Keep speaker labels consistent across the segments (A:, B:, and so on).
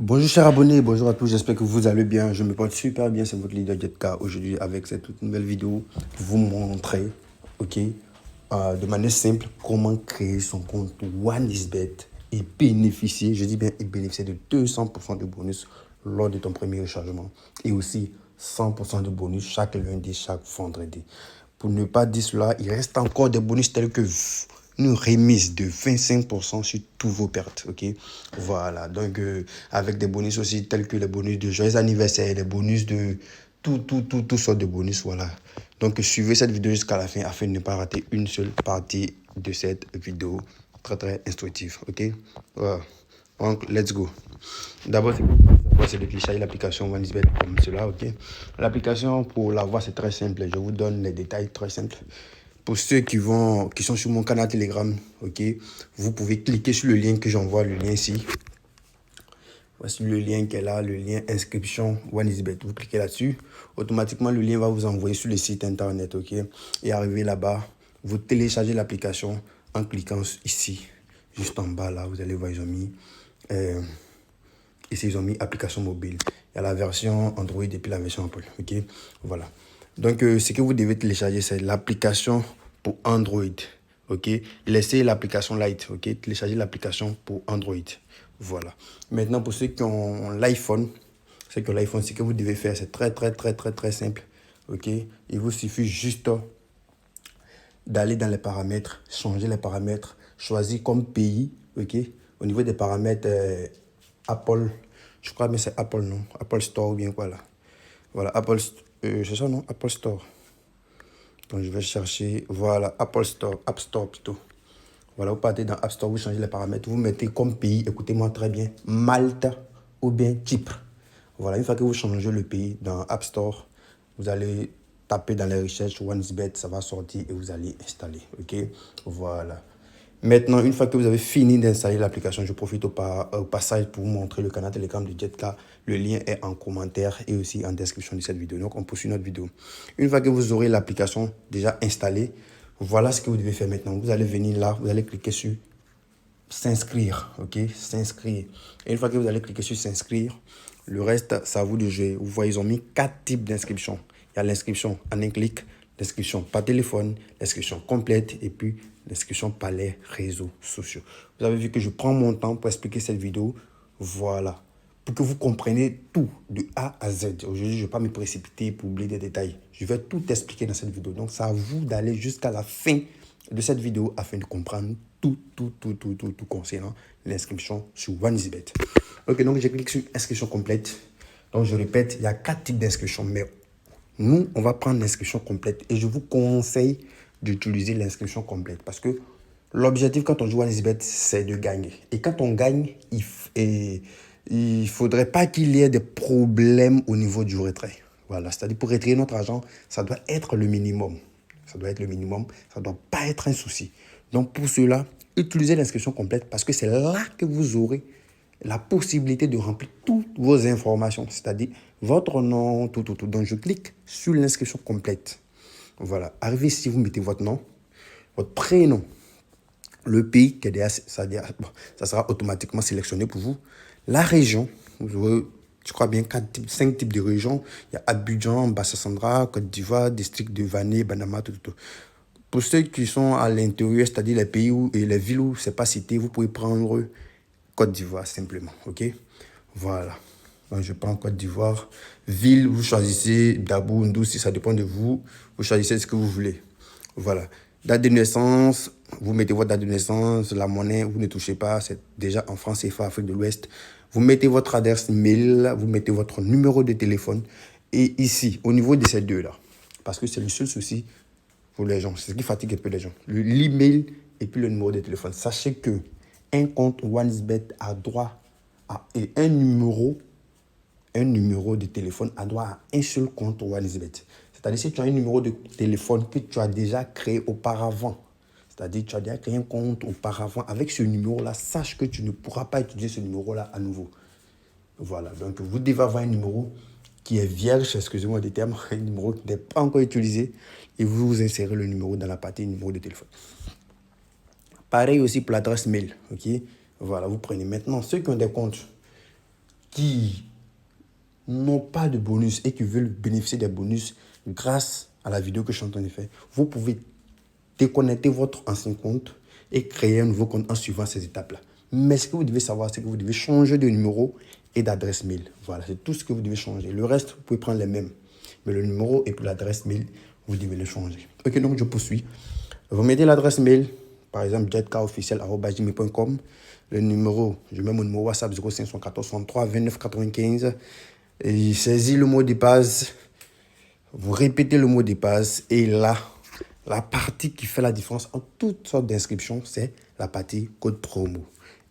A: Bonjour chers abonnés, bonjour à tous, j'espère que vous allez bien. Je me porte super bien, c'est votre leader Jetka aujourd'hui avec cette toute nouvelle vidéo pour vous montrer, ok, de manière simple, comment créer son compte OneXBet et bénéficier, je dis bien, et bénéficier de 200% de bonus lors de ton premier rechargement et aussi 100% de bonus chaque lundi, chaque vendredi. Pour ne pas dire cela, il reste encore des bonus tels que une remise de 25% sur tous vos pertes, ok. Voilà, donc avec des bonus aussi tels que les bonus de joyeux anniversaire, les bonus de tout sortes de bonus, voilà. Donc suivez cette vidéo jusqu'à la fin afin de ne pas rater une seule partie de cette vidéo très instructive, ok. Voilà. Donc let's go. D'abord c'est de télécharger l'application OneXBet comme cela, ok. L'application pour l'avoir c'est très simple, je vous donne les détails très simples. Pour ceux qui sont sur mon canal Telegram, ok, vous pouvez cliquer sur le lien que j'envoie, le lien ici. Voici le lien qui est là, le lien inscription OneXBet. Vous cliquez là-dessus, automatiquement le lien va vous envoyer sur le site internet, ok. Et arrivé là-bas, vous téléchargez l'application en cliquant ici, juste en bas là, vous allez voir ils ont mis ici ils ont mis application mobile. Il y a la version Android et puis la version Apple, ok. Voilà. Donc ce que vous devez télécharger c'est l'application pour Android, ok. Laissez l'application Lite, ok. Téléchargez l'application pour Android. Voilà. Maintenant, pour ceux qui ont l'iPhone, ce que vous devez faire, c'est très simple. Ok. Il vous suffit juste d'aller dans les paramètres, changer les paramètres, choisir comme pays, ok. Au niveau des paramètres, Apple, je crois que c'est Apple, non? Apple Store ou bien quoi là? Voilà, Apple, c'est ça, non? Apple Store. Donc, je vais chercher, voilà, Apple Store, App Store plutôt. Voilà, vous partez dans App Store, vous changez les paramètres, vous mettez comme pays, écoutez-moi très bien, Malte ou bien Chypre. Voilà, une fois que vous changez le pays dans App Store, vous allez taper dans les recherches OneXBet, ça va sortir et vous allez installer, ok. Voilà. Maintenant, une fois que vous avez fini d'installer l'application, je profite au passage pour vous montrer le canal Telegram de Jetka. Le lien est en commentaire et aussi en description de cette vidéo. Donc, on poursuit notre vidéo. Une fois que vous aurez l'application déjà installée, voilà ce que vous devez faire maintenant. Vous allez venir là, vous allez cliquer sur s'inscrire, ok, s'inscrire. Et une fois que vous allez cliquer sur s'inscrire, le reste, c'est à vous de jouer. Vous voyez, ils ont mis 4 types d'inscription. Il y a l'inscription en un clic, l'inscription par téléphone, l'inscription complète et puis l'inscription par les réseaux sociaux. Vous avez vu que je prends mon temps pour expliquer cette vidéo. Voilà. Pour que vous compreniez tout de A à Z. Aujourd'hui, je ne vais pas me précipiter pour oublier des détails. Je vais tout expliquer dans cette vidéo. Donc, c'est à vous d'aller jusqu'à la fin de cette vidéo afin de comprendre tout concernant l'inscription sur OneXBet. Ok, donc je clique sur inscription complète. Donc, je répète, il y a 4 types d'inscriptions, mais nous, on va prendre l'inscription complète et je vous conseille d'utiliser l'inscription complète parce que l'objectif quand on joue à OneXBet, c'est de gagner. Et quand on gagne, il faudrait pas qu'il y ait des problèmes au niveau du retrait. Voilà, c'est-à-dire pour retirer notre argent, ça doit être le minimum. Ça doit être le minimum, ça ne doit pas être un souci. Donc pour cela, utilisez l'inscription complète parce que c'est là que vous aurez la possibilité de remplir toutes vos informations, c'est-à-dire votre nom, tout. Donc je clique sur l'inscription complète. Voilà, arrivé ici, vous mettez votre nom, votre prénom, le pays qui est derrière, ça sera automatiquement sélectionné pour vous. La région, vous aurez, je crois bien 5 types de régions. Il y a Abidjan, Bassa-Sandra, Côte d'Ivoire, district de Vané, Banama, tout. Pour ceux qui sont à l'intérieur, c'est-à-dire les pays et les villes où ce n'est pas cité, vous pouvez prendre Côte d'Ivoire simplement, ok. Voilà. Donc, je prends Côte d'Ivoire. Ville, vous choisissez Dabou, Ndouci, ça dépend de vous. Vous choisissez ce que vous voulez. Voilà. Date de naissance, vous mettez votre date de naissance, la monnaie, vous ne touchez pas, c'est déjà en France, CFA, Afrique de l'Ouest. Vous mettez votre adresse mail, vous mettez votre numéro de téléphone. Et ici, au niveau de ces deux-là, parce que c'est le seul souci pour les gens, c'est ce qui fatigue un peu les gens, l'email et puis le numéro de téléphone. Sachez que un compte OneXBet a droit à un numéro de téléphone a droit à un seul compte OneXBet. C'est-à-dire si tu as un numéro de téléphone que tu as déjà créé auparavant, c'est-à-dire tu as déjà créé un compte auparavant avec ce numéro-là, sache que tu ne pourras pas utiliser ce numéro-là à nouveau. Voilà, donc vous devez avoir un numéro qui est vierge, excusez-moi des termes, un numéro qui n'est pas encore utilisé et vous insérez le numéro dans la partie numéro de téléphone. Pareil aussi pour l'adresse mail, ok. Voilà, vous prenez maintenant ceux qui ont des comptes qui n'ont pas de bonus et qui veulent bénéficier des bonus grâce à la vidéo que je suis en train de faire, vous pouvez déconnecter votre ancien compte et créer un nouveau compte en suivant ces étapes-là. Mais ce que vous devez savoir, c'est que vous devez changer de numéro et d'adresse mail. Voilà, c'est tout ce que vous devez changer. Le reste, vous pouvez prendre les mêmes. Mais le numéro et puis l'adresse mail, vous devez le changer. Ok, donc je poursuis. Vous mettez l'adresse mail, par exemple, jetkaofficiel@gmail.com. Le numéro, je mets mon numéro WhatsApp 0514 63 29 95. Et saisis le mot de passe. Vous répétez le mot de passe. Et là, la partie qui fait la différence en toutes sortes d'inscriptions, c'est la partie code promo.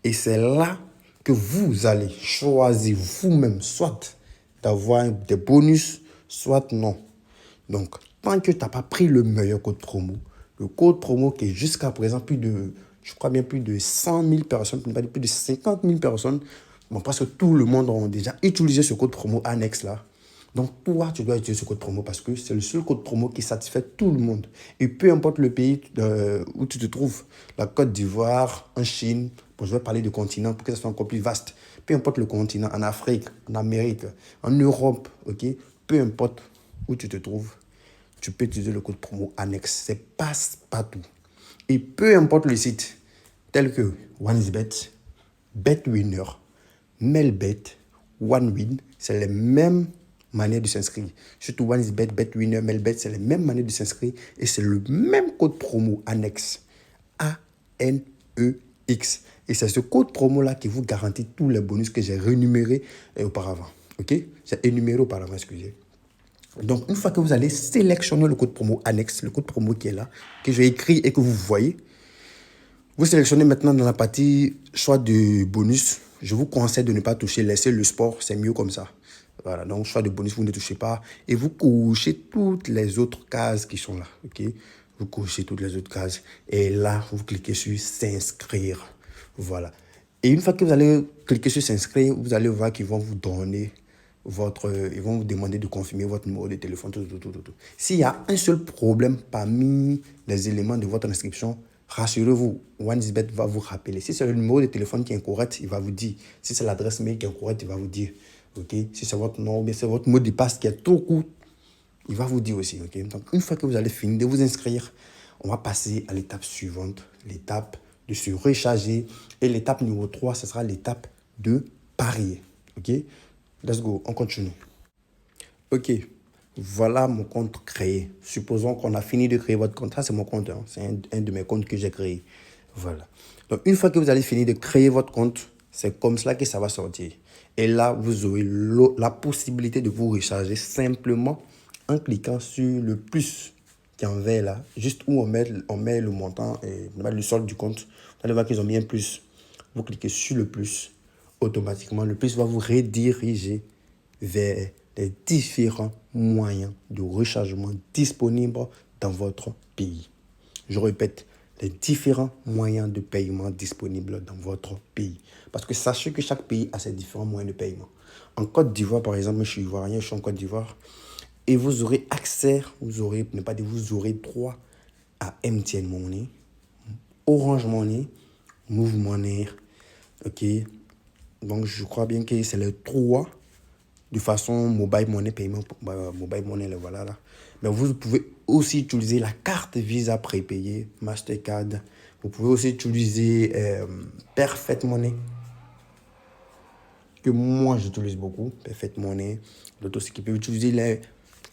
A: Et c'est là que vous allez choisir vous-même, soit d'avoir des bonus, soit non. Donc, tant que tu n'as pas pris le meilleur code promo, le code promo qui est jusqu'à présent plus de, je crois bien plus de 100 000 personnes, plus de 50 000 personnes, bon, parce que tout le monde a déjà utilisé ce code promo annexe là. Donc, toi, tu dois utiliser ce code promo parce que c'est le seul code promo qui satisfait tout le monde. Et peu importe le pays où tu te trouves, la Côte d'Ivoire, en Chine, bon, je vais parler de continent pour que ça soit encore plus vaste. Peu importe le continent, en Afrique, en Amérique, en Europe, ok? Peu importe où tu te trouves, tu peux utiliser le code promo annexe. C'est passe-partout. Et peu importe le site, tel que OneXBet, BetWinner, Melbet, OneWin, c'est les mêmes manières de s'inscrire. Surtout OneXBet, BetWinner, Melbet, c'est les mêmes manières de s'inscrire et c'est le même code promo annexe. ANEX. Et c'est ce code promo-là qui vous garantit tous les bonus que j'ai rémunérés auparavant. Ok? C'est énuméré auparavant, excusez. Donc, une fois que vous allez sélectionner le code promo annexe, le code promo qui est là, que j'ai écrit et que vous voyez, vous sélectionnez maintenant dans la partie choix de bonus. Je vous conseille de ne pas toucher, laissez le sport, c'est mieux comme ça. Voilà, donc choix de bonus, vous ne touchez pas. Et vous cochez toutes les autres cases qui sont là. Ok? Vous cochez toutes les autres cases. Et là, vous cliquez sur s'inscrire. Voilà. Et une fois que vous allez cliquer sur s'inscrire, vous allez voir qu'ils vont vous donner ils vont vous demander de confirmer votre numéro de téléphone, tout. S'il y a un seul problème parmi les éléments de votre inscription, rassurez-vous, OneXBet va vous rappeler. Si c'est le numéro de téléphone qui est incorrect, il va vous dire. Si c'est l'adresse mail qui est incorrecte, il va vous dire. Okay? Si c'est votre nom ou bien c'est votre mot de passe qui est trop court, il va vous dire aussi. Okay? Donc, une fois que vous allez finir de vous inscrire, on va passer à l'étape suivante, l'étape de se recharger. Et l'étape numéro 3, ce sera l'étape de parier. Ok? Let's go, on continue. Ok, voilà mon compte créé. Supposons qu'on a fini de créer votre compte. Ça, c'est mon compte. Hein. C'est un de mes comptes que j'ai créé. Voilà. Donc, une fois que vous allez finir de créer votre compte, c'est comme cela que ça va sortir. Et là, vous aurez la possibilité de vous recharger simplement en cliquant sur le plus qui est en vert là, juste où on met le montant et le solde du compte. Vous allez voir qu'ils ont mis un plus. Vous cliquez sur le plus. Automatiquement, le plus va vous rediriger vers les différents moyens de rechargement disponibles dans votre pays. Je répète, les différents moyens de paiement disponibles dans votre pays. Parce que sachez que chaque pays a ses différents moyens de paiement. En Côte d'Ivoire, par exemple, je suis ivoirien, je suis en Côte d'Ivoire, et vous aurez accès, vous aurez droit à MTN Money, Orange Money, Move Money, ok. Donc, je crois bien que c'est les trois de façon mobile money, paiement mobile money, voilà là. Mais vous pouvez aussi utiliser la carte Visa prépayée, Mastercard. Vous pouvez aussi utiliser Perfect Money, que moi j'utilise beaucoup, Perfect Money. D'autres aussi qui peuvent utiliser les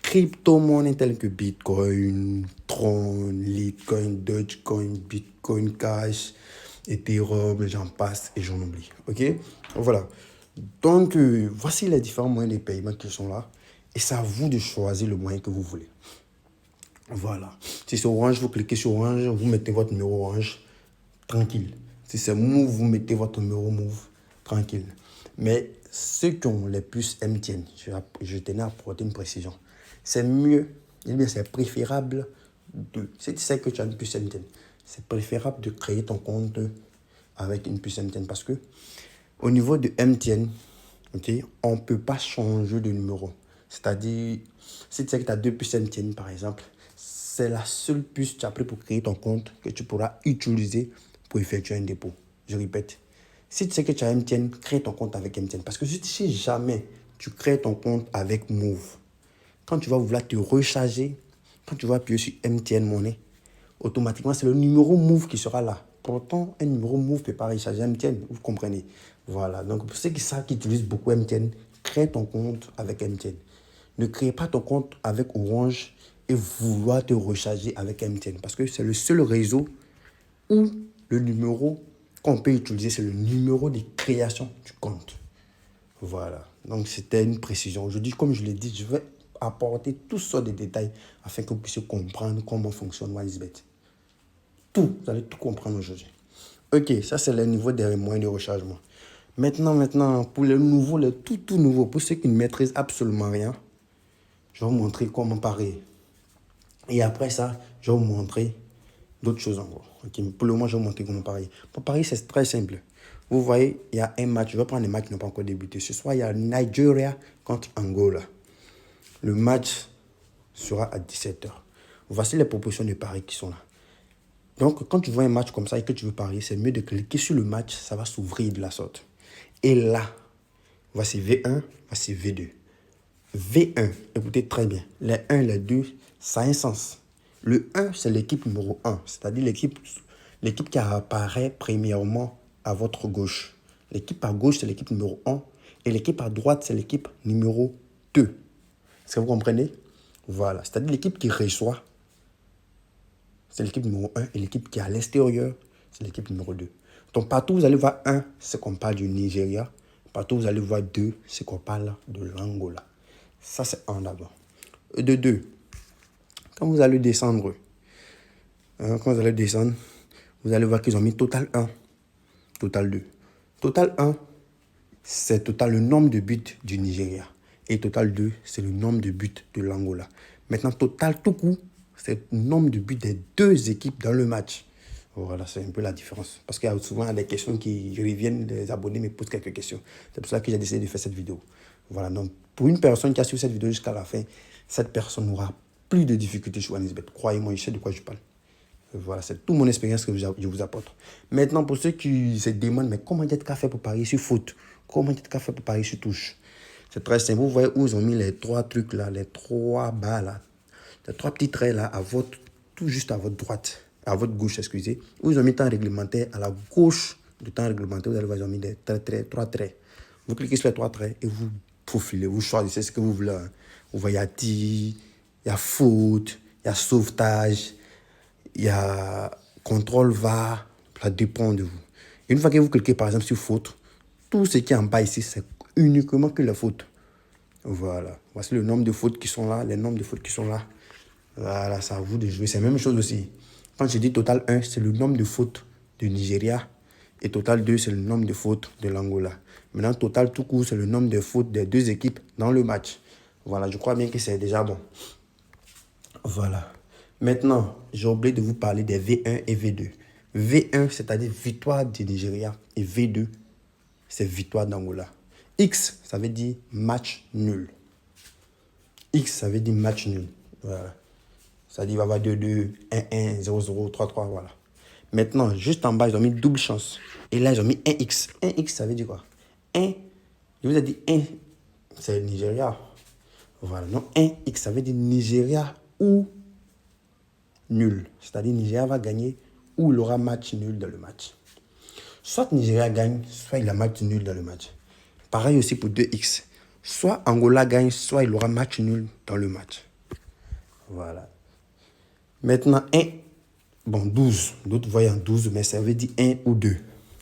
A: crypto-monnaies telles que Bitcoin, Tron, Litecoin, Dogecoin, Bitcoin Cash, Ethereum, j'en passe et j'en oublie. Ok? Voilà. Donc, voici les différents moyens de paiement qui sont là. Et c'est à vous de choisir le moyen que vous voulez. Voilà. Si c'est Orange, vous cliquez sur Orange, vous mettez votre numéro Orange, tranquille. Si c'est Move, vous mettez votre numéro Move, tranquille. Mais ceux qui ont les puces MTN, je tenais à apporter une précision. C'est mieux, eh bien c'est préférable si tu sais que tu as une puce MTN, c'est préférable de créer ton compte avec une puce MTN parce que au niveau de MTN, okay, on ne peut pas changer de numéro. C'est-à-dire, si tu sais que tu as deux puces MTN, par exemple, c'est la seule puce que tu as pris pour créer ton compte que tu pourras utiliser pour effectuer un dépôt. Je répète, Si tu sais que tu as MTN, crée ton compte avec MTN. Parce que si jamais tu crées ton compte avec Move, quand tu vas vouloir te recharger, quand tu vas appuyer sur MTN Money, automatiquement, c'est le numéro Move qui sera là. Pourtant, un numéro Move ne peut pas recharger MTN, vous comprenez. Voilà, donc pour ceux qui utilisent beaucoup MTN, crée ton compte avec MTN. Ne crée pas ton compte avec Orange et vouloir te recharger avec MTN. Parce que c'est le seul réseau où le numéro qu'on peut utiliser, c'est le numéro de création du compte. Voilà, donc c'était une précision. Aujourd'hui, comme je l'ai dit, je vais apporter toutes sortes de détails afin que vous puissiez comprendre comment fonctionne WiseBet. Tout, vous allez tout comprendre aujourd'hui. Ok, ça c'est le niveau des moyens de rechargement. Maintenant, pour les nouveaux, les tout nouveaux, pour ceux qui ne maîtrisent absolument rien, je vais vous montrer comment parier. Et après ça, je vais vous montrer d'autres choses encore. Okay. Pour le moment, je vais vous montrer comment parier. Pour parier, c'est très simple. Vous voyez, il y a un match. Je vais prendre les matchs qui n'ont pas encore débuté. Ce soir, il y a Nigeria contre Angola. Le match sera à 17h. Voici les propositions de paris qui sont là. Donc, quand tu vois un match comme ça et que tu veux parier, c'est mieux de cliquer sur le match. Ça va s'ouvrir de la sorte. Et là, voici V1, voici V2. V1, écoutez très bien. Les 1, les 2, ça a un sens. Le 1, c'est l'équipe numéro 1, c'est-à-dire l'équipe qui apparaît premièrement à votre gauche. L'équipe à gauche, c'est l'équipe numéro 1 et l'équipe à droite, c'est l'équipe numéro 2. Est-ce que vous comprenez? Voilà, c'est-à-dire l'équipe qui reçoit, c'est l'équipe numéro 1 et l'équipe qui est à l'extérieur, c'est l'équipe numéro 2. Donc partout vous allez voir 1, c'est qu'on parle du Nigeria. Partout vous allez voir 2, c'est qu'on parle de l'Angola. Ça, c'est un d'abord. De 2, quand vous allez descendre, vous allez voir qu'ils ont mis total 1, total 2. Total 1, c'est total le nombre de buts du Nigeria. Et total 2, c'est le nombre de buts de l'Angola. Maintenant, total tout coup, c'est le nombre de buts des deux équipes dans le match. Voilà, c'est un peu la différence. Parce qu'il y a souvent des questions qui reviennent, les abonnés me posent quelques questions. C'est pour ça que j'ai décidé de faire cette vidéo. Voilà, donc pour une personne qui a suivi cette vidéo jusqu'à la fin, cette personne n'aura plus de difficultés sur WiseBet. Croyez-moi, je sais de quoi je parle. Voilà, c'est toute mon expérience que je vous apporte. Maintenant, pour ceux qui se demandent, mais comment Jetka fait pour parier sur foot? Comment Jetka fait pour parier sur touche? C'est très simple. Vous voyez où ils ont mis les trois trucs là, les trois barres là, les trois petits traits là, tout juste à votre droite, à votre gauche, excusez. Où ils ont mis temps réglementaire, à la gauche du temps réglementaire, vous allez voir, ils ont mis des trois traits. Vous cliquez sur les trois traits et vous profilez, vous choisissez ce que vous voulez. Vous voyez, il y a tir, il y a faute, il y a sauvetage, il y a contrôle VAR, ça dépend de vous. Une fois que vous cliquez par exemple sur faute, tout ce qui est en bas ici, c'est uniquement que la faute. Voilà. Voici le nombre de fautes qui sont là, les nombres de fautes qui sont là. Voilà, c'est à vous de jouer. C'est la même chose aussi. Quand je dis total 1, c'est le nombre de fautes du Nigeria. Et total 2, c'est le nombre de fautes de l'Angola. Maintenant, total tout court, c'est le nombre de fautes des deux équipes dans le match. Voilà, je crois bien que c'est déjà bon. Voilà. Maintenant, j'ai oublié de vous parler des V1 et V2. V1, c'est-à-dire victoire du Nigeria. Et V2, c'est victoire d'Angola. X, ça veut dire match nul. X, ça veut dire match nul. Voilà. Ça dit, il va y avoir 2-2, 1-1, 0-0, 3-3, voilà. Maintenant, juste en bas, ils ont mis double chance. Et là, ils ont mis 1x. 1x, ça veut dire quoi? 1, je vous ai dit 1, c'est le Nigeria. Voilà, non, 1x, ça veut dire Nigeria ou nul. C'est-à-dire Nigeria va gagner ou il aura match nul dans le match. Soit Nigeria gagne, soit il a match nul dans le match. Pareil aussi pour 2x. Soit Angola gagne, soit il aura match nul dans le match. Voilà. Maintenant, 1, bon, 12. D'autres voient en 12, mais ça veut dire 1 ou 2.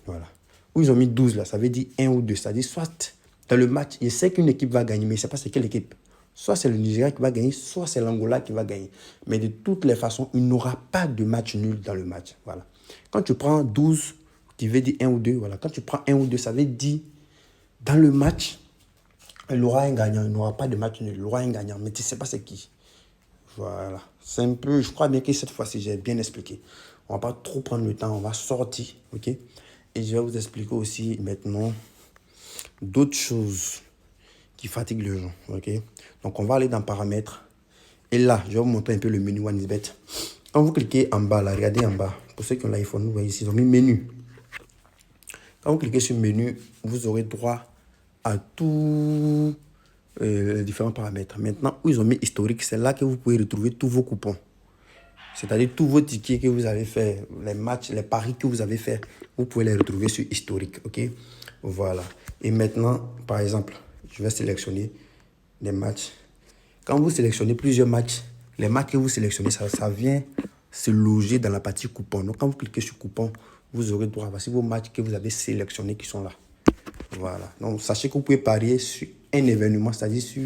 A: Voilà. Où ils ont mis 12 là, ça veut dire 1 ou 2. C'est-à-dire, soit dans le match, il sait qu'une équipe va gagner, mais il ne sait pas c'est quelle équipe. Soit c'est le Nigeria qui va gagner, soit c'est l'Angola qui va gagner. Mais de toutes les façons, il n'aura pas de match nul dans le match. Voilà. Quand tu prends 12, tu veux dire 1 ou 2. Voilà. Quand tu prends 1 ou 2, ça veut dire dans le match, il aura un gagnant. Il n'aura pas de match nul. Il aura un gagnant, mais tu ne sais pas c'est qui. Voilà. C'est un peu, je crois bien que cette fois-ci, j'ai bien expliqué. On ne va pas trop prendre le temps, on va sortir, ok? Et je vais vous expliquer aussi maintenant d'autres choses qui fatiguent les gens, ok? Donc, on va aller dans paramètres. Et là, je vais vous montrer un peu le menu WiseBet. Quand vous cliquez en bas, là, regardez en bas. Pour ceux qui ont l'iPhone, vous voyez ici, ils ont mis menu. Quand vous cliquez sur menu, vous aurez droit à tous les différents paramètres. Maintenant, où ils ont mis historique, c'est là que vous pouvez retrouver tous vos coupons. C'est-à-dire tous vos tickets que vous avez fait, les matchs, les paris que vous avez fait, vous pouvez les retrouver sur historique, ok? Voilà. Et maintenant, par exemple, je vais sélectionner des matchs. Quand vous sélectionnez plusieurs matchs, les matchs que vous sélectionnez, ça vient se loger dans la partie coupon. Donc, quand vous cliquez sur coupon, vous aurez droit à voici vos matchs que vous avez sélectionnés qui sont là. Voilà. Donc, sachez que vous pouvez parier sur un événement, c'est-à-dire sur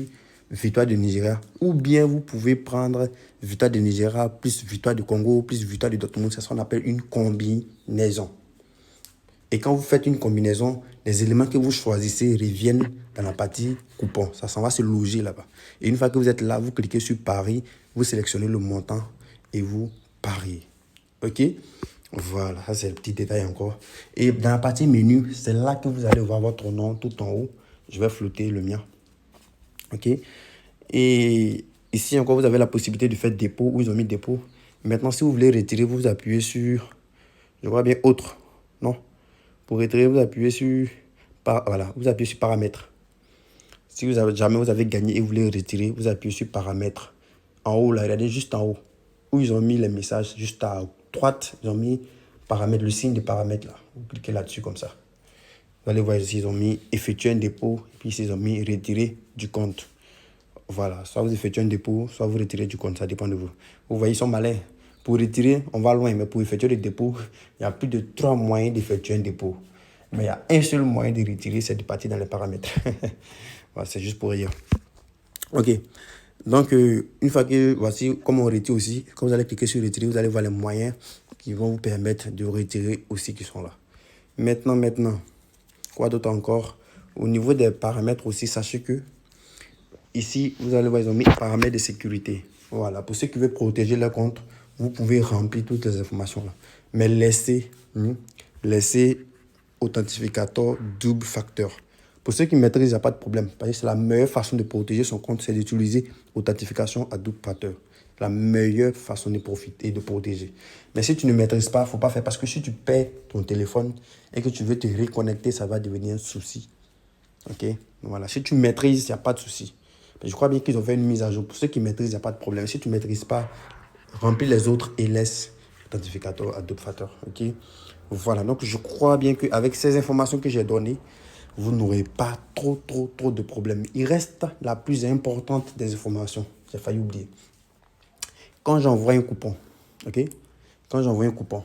A: victoire de Nigeria. Ou bien vous pouvez prendre victoire de Nigeria plus victoire du Congo plus victoire de Dortmund. C'est ce qu'on appelle une combinaison. Et quand vous faites une combinaison, les éléments que vous choisissez reviennent dans la partie coupon. Ça s'en va se loger là-bas. Et une fois que vous êtes là, vous cliquez sur Paris, vous sélectionnez le montant et vous pariez. OK? Voilà, ça c'est le petit détail encore. Et dans la partie menu, c'est là que vous allez voir votre nom tout en haut. Je vais flotter le mien. OK? Et ici encore, vous avez la possibilité de faire dépôt, où ils ont mis dépôt. Maintenant, si vous voulez retirer, vous appuyez sur, je vois bien, autre. Non? Pour retirer, vous appuyez sur, voilà, vous appuyez sur paramètres. Si vous avez, jamais vous avez gagné et vous voulez retirer, vous appuyez sur paramètres. En haut, là, regardez juste en haut, où ils ont mis les messages, juste à droite, ils ont mis paramètres, le signe de paramètres là. Vous cliquez là-dessus comme ça. Vous allez voir ici, ils ont mis effectuer un dépôt, et puis ici, ils ont mis retirer du compte. Voilà, soit vous effectuez un dépôt, soit vous retirez du compte, ça dépend de vous. Vous voyez, ils sont malins. Pour retirer, on va loin, mais pour effectuer le dépôt, il y a plus de 3 moyens d'effectuer un dépôt. Mais il y a un seul moyen de retirer, c'est de partir dans les paramètres. Voilà, c'est juste pour rire. Ok, donc une fois que, voici comment on retire aussi, quand vous allez cliquer sur retirer, vous allez voir les moyens qui vont vous permettre de retirer aussi qui sont là. Maintenant, quoi d'autre encore? Au niveau des paramètres aussi, sachez que ici, vous allez voir, ils ont mis paramètres de sécurité. Voilà, pour ceux qui veulent protéger leur compte, vous pouvez remplir toutes les informations là. Mais laissez authentificateur double facteur. Pour ceux qui maîtrisent, il n'y a pas de problème. Parce que c'est la meilleure façon de protéger son compte, c'est d'utiliser authentification à double facteur. La meilleure façon de profiter et de protéger. Mais si tu ne maîtrises pas, il ne faut pas faire. Parce que si tu perds ton téléphone et que tu veux te reconnecter, ça va devenir un souci. Ok? Voilà. Si tu maîtrises, il n'y a pas de souci. Mais je crois bien qu'ils ont fait une mise à jour. Pour ceux qui maîtrisent, il n'y a pas de problème. Si tu ne maîtrises pas, remplis les autres et laisse authentificateur à double facteur. Ok? Voilà. Donc, je crois bien qu'avec ces informations que j'ai données, vous n'aurez pas trop de problèmes. Il reste la plus importante des informations. J'ai failli oublier. Quand j'envoie un coupon, ok? Quand j'envoie un coupon,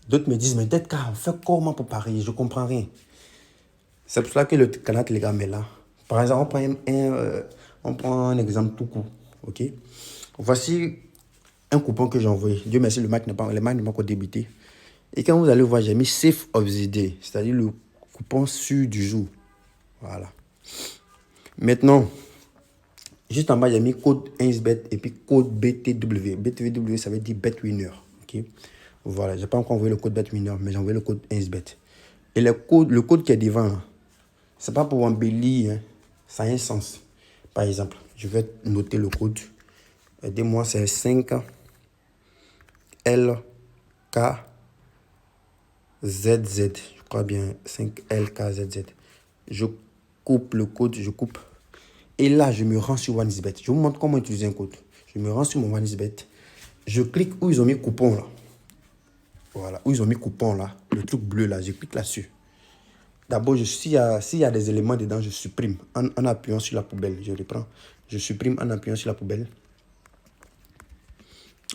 A: d'autres me disent, mais peut-être qu'on fait comment pour parier? Je ne comprends rien. C'est pour cela que le canal Telegram est là. Par exemple, on prend un exemple tout court. Ok? Voici un coupon que j'ai envoyé. Dieu merci, le match n'est pas encore débuté. Et quand vous allez voir, j'ai mis Safe of the Day, c'est-à-dire le coupon sûr du jour. Voilà. Maintenant, juste en bas, j'ai mis code 1xBet et puis code BTW. BTW, ça veut dire Bet Winner. Ok? Voilà, je n'ai pas encore envoyé le code Bet Winner, mais j'ai envoyé le code 1xBet. Et le code qui est devant, ce n'est pas pour embellir, hein. Ça a un sens. Par exemple, je vais noter le code. Aidez-moi, c'est 5LKZZ. Je crois bien, 5LKZZ. Je coupe le code, je coupe. Et là, je me rends sur OneXBet. Je vous montre comment utiliser un code. Je me rends sur mon OneXBet. Je clique où ils ont mis coupon là. Voilà, où ils ont mis coupon là. Le truc bleu là, je clique là-dessus. D'abord, s'il y a des éléments dedans, je supprime en appuyant sur la poubelle. Je reprends. Je supprime en appuyant sur la poubelle.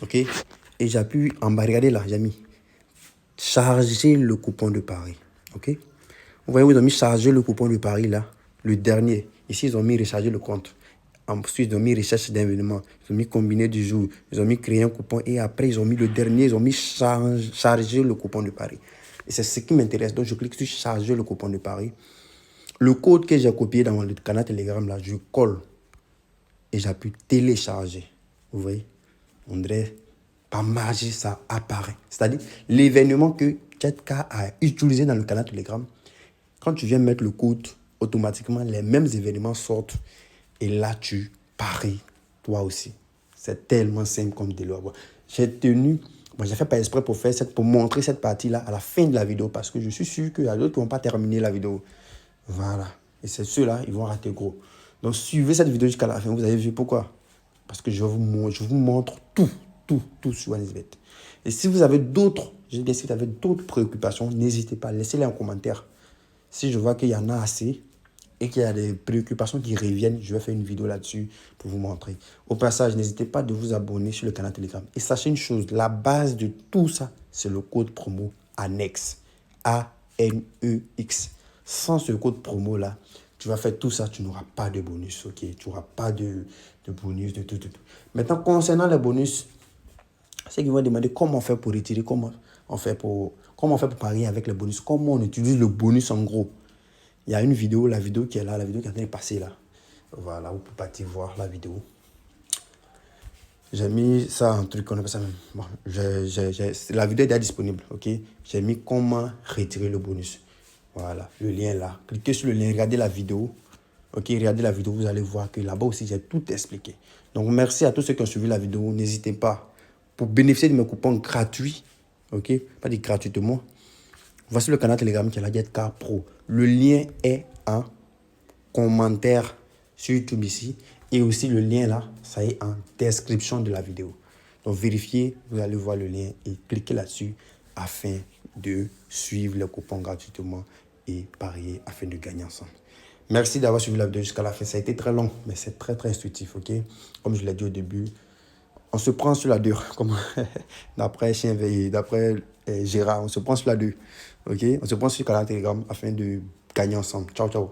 A: OK? Et j'appuie en bas. Regardez là, j'ai mis charger le coupon de Paris. OK? Vous voyez où ils ont mis charger le coupon de Paris là? Le dernier. Ici, ils ont mis recharger le compte. Ensuite, ils ont mis recherche d'événements. Ils ont mis combiner du jour. Ils ont mis créer un coupon. Et après, ils ont mis le dernier. Ils ont mis charger le coupon de Paris. Et c'est ce qui m'intéresse. Donc, je clique sur charger le coupon de Paris. Le code que j'ai copié dans le canal Telegram, là, je colle. Et j'appuie télécharger. Vous voyez? On dirait, par magie, ça apparaît. C'est-à-dire, l'événement que Jetka a utilisé dans le canal Telegram, quand tu viens mettre le code, automatiquement, les mêmes événements sortent. Et là, tu paries, toi aussi. C'est tellement simple comme de l'eau à boire. J'ai tenu Moi, j'ai fait pas exprès pour montrer cette partie-là à la fin de la vidéo parce que je suis sûr qu'il y a d'autres qui vont pas terminer la vidéo. Voilà. Et c'est ceux-là, ils vont rater gros. Donc, suivez cette vidéo jusqu'à la fin. Vous avez vu pourquoi? Parce que je vous montre tout sur OneXBet. Et si vous avez d'autres, si vous avez d'autres préoccupations, n'hésitez pas, laissez-les en commentaire. Si je vois qu'il y en a assez et qu'il y a des préoccupations qui reviennent, je vais faire une vidéo là-dessus pour vous montrer. Au passage, n'hésitez pas de vous abonner sur le canal Telegram. Et sachez une chose, la base de tout ça, c'est le code promo ANNEX. ANEX. Sans ce code promo-là, tu vas faire tout ça, tu n'auras pas de bonus, ok? Tu n'auras pas de bonus, de tout. Maintenant, concernant les bonus, ceux qui vont demander comment on fait pour retirer, comment on fait pour parier avec les bonus, comment on utilise le bonus en gros. Il y a une vidéo, la vidéo qui est là, la vidéo qui est en train de passer là. Voilà, vous pouvez partir voir la vidéo. J'ai mis ça en truc, on appelle ça même. Bon, la vidéo est déjà disponible, ok? J'ai mis comment retirer le bonus. Voilà, le lien est là. Cliquez sur le lien, regardez la vidéo. Ok, regardez la vidéo, vous allez voir que là-bas aussi, j'ai tout expliqué. Donc, merci à tous ceux qui ont suivi la vidéo. N'hésitez pas, pour bénéficier de mes coupons gratuits, ok? Pas dit gratuitement. Voici le canal Telegram qui est la GetCar Pro. Le lien est en commentaire sur YouTube ici. Et aussi le lien là, ça est en description de la vidéo. Donc vérifiez, vous allez voir le lien et cliquez là-dessus afin de suivre les coupons gratuitement et parier afin de gagner ensemble. Merci d'avoir suivi la vidéo jusqu'à la fin. Ça a été très long, mais c'est très instructif, ok? Comme je l'ai dit au début, on se prend sur la dure, comme d'après Chien Veillé, d'après Gérard, on se prend sur la dure, ok? On se prend sur le canal Telegram afin de gagner ensemble. Ciao.